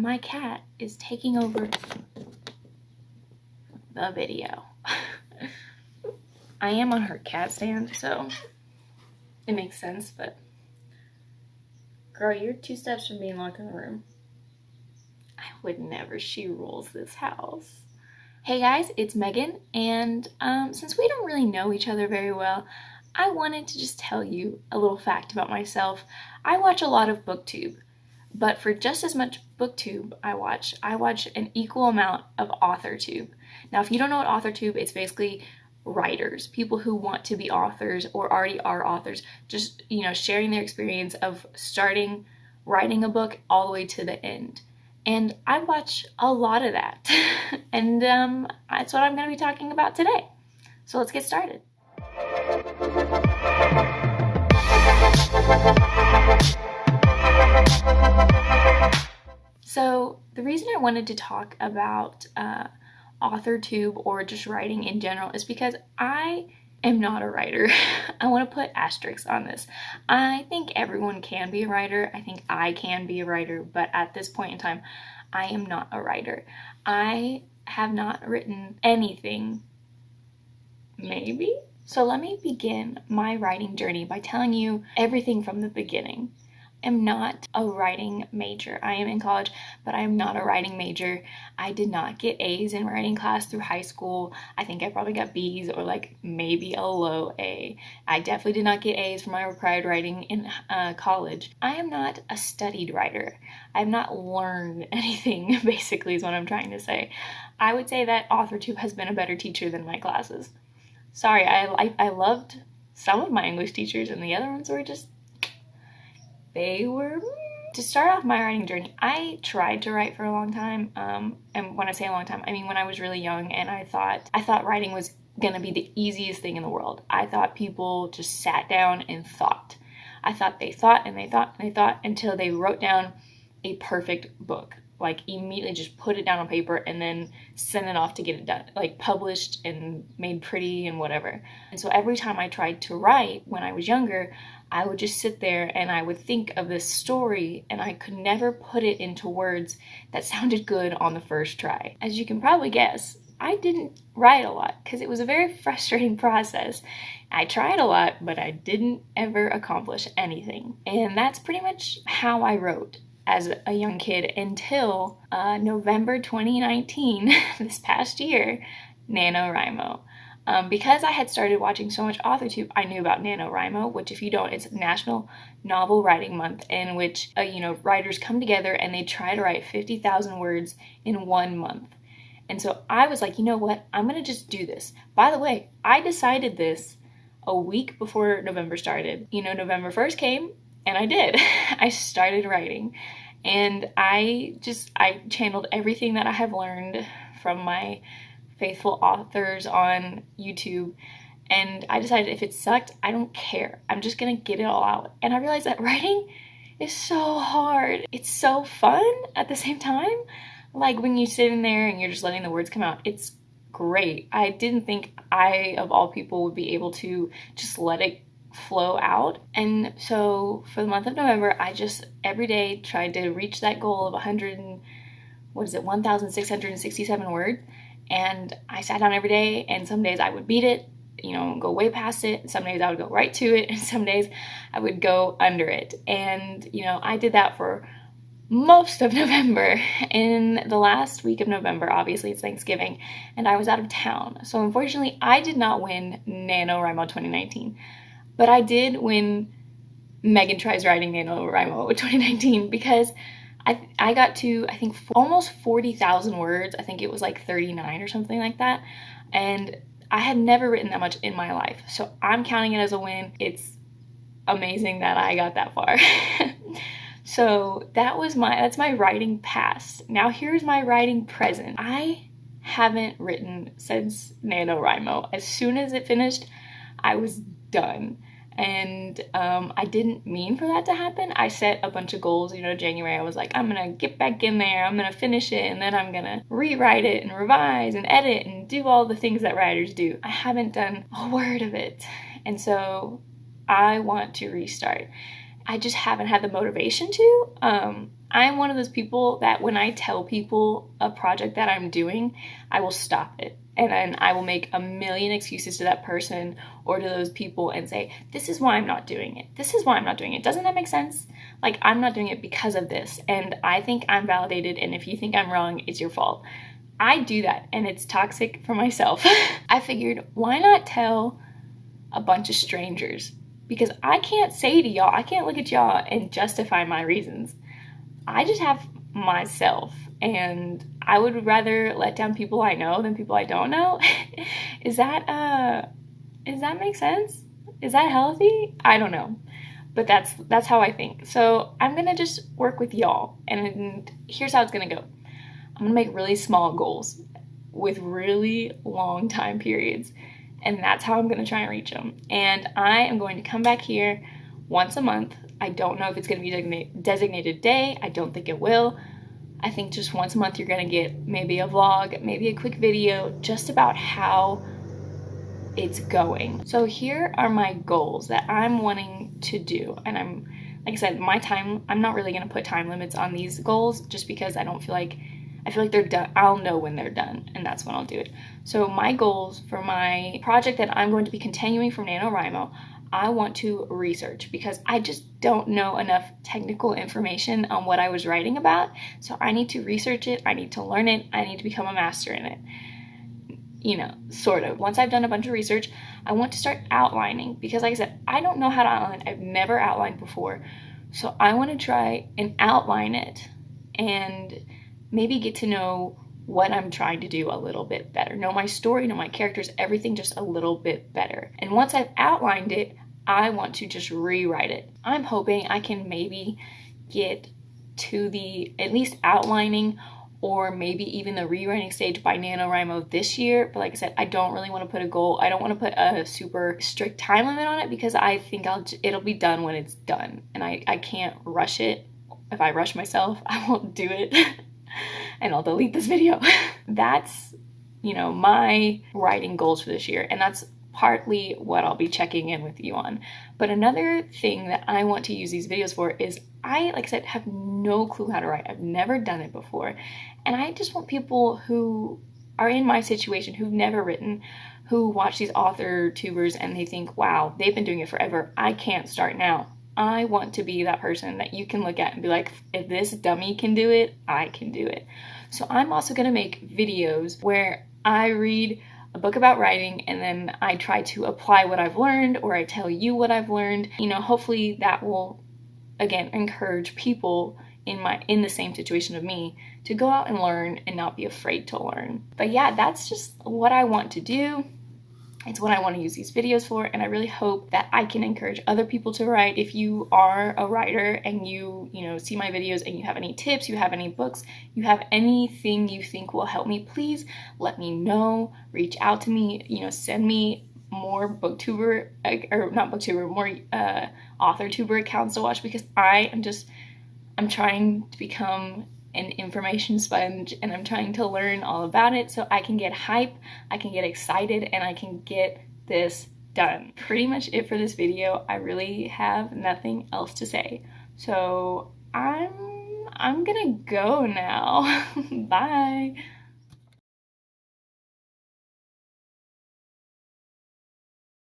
my cat is taking over the video. I am on her cat stand, so it makes sense, but girl, you're 2 steps from being locked in the room. I would never. She rules this house. Hey guys, it's Megan, and since we don't really know each other very well, I wanted to just tell you a little fact about myself. I watch a lot of BookTube, but for just as much BookTube I watch an equal amount of AuthorTube. Now, if you don't know what AuthorTube, it's basically writers, people who want to be authors or already are authors, just, sharing their experience of starting writing a book all the way to the end. And I watch a lot of that. And that's what I'm going to be talking about today. So let's get started. So the reason I wanted to talk about AuthorTube or just writing in general is because I am not a writer. I want to put asterisks on this. I think everyone can be a writer. I think I can be a writer, but at this point in time, I am not a writer. I have not written anything, maybe? So let me begin my writing journey by telling you everything from the beginning. I'm not a writing major. I am in college, but I am not a writing major. I did not get A's in writing class through high school. I think I probably got B's or like maybe a low A. I definitely did not get A's for my required writing in college. I am not a studied writer. I have not learned anything, basically, is what I'm trying to say. I would say that AuthorTube has been a better teacher than my classes. Sorry, I loved some of my English teachers, and the other ones were just... they were... To start off my writing journey, I tried to write for a long time, and when I say a long time, I mean when I was really young, and I thought writing was gonna be the easiest thing in the world. I thought people just sat down and thought. I thought they thought and they thought and they thought until they wrote down a perfect book. Like, immediately just put it down on paper and then send it off to get it done, like published and made pretty and whatever. And so every time I tried to write when I was younger, I would just sit there and I would think of this story, and I could never put it into words that sounded good on the first try. As you can probably guess, I didn't write a lot because it was a very frustrating process. I tried a lot, but I didn't ever accomplish anything. And that's pretty much how I wrote as a young kid until November 2019, this past year, NaNoWriMo. Because I had started watching so much AuthorTube, I knew about NaNoWriMo, which, if you don't, it's National Novel Writing Month, in which writers come together and they try to write 50,000 words in 1 month. And so I was like, you know what, I'm gonna just do this. By the way, I decided this a week before November started. November 1st came, and I did. I started writing, and I channeled everything that I have learned from my faithful authors on YouTube, and I decided if it sucked, I don't care. I'm just gonna get it all out. And I realized that writing is so hard. It's so fun at the same time. Like, when you sit in there and you're just letting the words come out, it's great. I didn't think I, of all people, would be able to just let it flow out. And so for the month of November, I just every day tried to reach that goal of 1,667 words. And I sat down every day, and some days I would beat it, go way past it. Some days I would go right to it, and some days I would go under it. And, I did that for most of November. In the last week of November, obviously it's Thanksgiving, and I was out of town. So unfortunately, I did not win NaNoWriMo 2019, but I did win Megan Tries Writing NaNoWriMo 2019 because I got to, I think, almost 40,000 words. I think it was like 39 or something like that. And I had never written that much in my life. So I'm counting it as a win. It's amazing that I got that far. So that's my writing past. Now here's my writing present. I haven't written since NaNoWriMo. As soon as it finished, I was done. And I didn't mean for that to happen. I set a bunch of goals. January, I was like, I'm gonna get back in there, I'm gonna finish it, and then I'm gonna rewrite it and revise and edit and do all the things that writers do. I haven't done a word of it. And so I want to restart. I just haven't had the motivation to. I'm one of those people that when I tell people a project that I'm doing, I will stop it. And then I will make a million excuses to that person or to those people and say, this is why I'm not doing it. This is why I'm not doing it. Doesn't that make sense? Like, I'm not doing it because of this. And I think I'm validated. And if you think I'm wrong, it's your fault. I do that, and it's toxic for myself. I figured, why not tell a bunch of strangers? Because I can't say to y'all, I can't look at y'all and justify my reasons. I just have myself, and I would rather let down people I know than people I don't know. Does that make sense? Is that healthy? I don't know. But that's how I think. So I'm gonna just work with y'all, and here's how it's gonna go. I'm gonna make really small goals with really long time periods, and that's how I'm gonna try and reach them. And I am going to come back here once a month. I don't know if it's gonna be a designated day. I don't think it will. I think just once a month you're gonna get maybe a vlog, maybe a quick video just about how it's going. So here are my goals that I'm wanting to do. And like I said, I'm not really gonna put time limits on these goals just because I feel like they're done. I'll know when they're done, and that's when I'll do it. So my goals for my project that I'm going to be continuing from NaNoWriMo, I want to research because I just don't know enough technical information on what I was writing about. So I need to research it, I need to learn it, I need to become a master in it. You know, sort of. Once I've done a bunch of research, I want to start outlining because, like I said, I don't know how to outline. I've never outlined before. So I want to try and outline it and maybe get to know what I'm trying to do a little bit better. Know my story, know my characters, everything just a little bit better. And once I've outlined it, I want to just rewrite it. I'm hoping I can maybe get to the at least outlining or maybe even the rewriting stage by NaNoWriMo this year. But like I said, I don't really want to put a goal. I don't want to put a super strict time limit on it because I think it'll be done when it's done. And I can't rush it. If I rush myself, I won't do it. And I'll delete this video. That's, my writing goals for this year. And that's partly what I'll be checking in with you on. But another thing that I want to use these videos for is like I said, have no clue how to write. I've never done it before. And I just want people who are in my situation, who've never written, who watch these author tubers and they think, wow, they've been doing it forever. I can't start now. I want to be that person that you can look at and be like, if this dummy can do it, I can do it. So I'm also going to make videos where I read a book about writing and then I try to apply what I've learned, or I tell you what I've learned. Hopefully that will, again, encourage people in the same situation of me to go out and learn and not be afraid to learn. But yeah, that's just what I want to do. It's what I want to use these videos for, and I really hope that I can encourage other people to write. If you are a writer and you see my videos and you have any tips, you have any books, you have anything you think will help me, please let me know. Reach out to me, send me more booktuber, or not booktuber, more author tuber accounts to watch, because I'm trying to become an information sponge, and I'm trying to learn all about it so I can get hype, I can get excited, and I can get this done. Pretty much it for this video. I really have nothing else to say. So I'm gonna go now. Bye.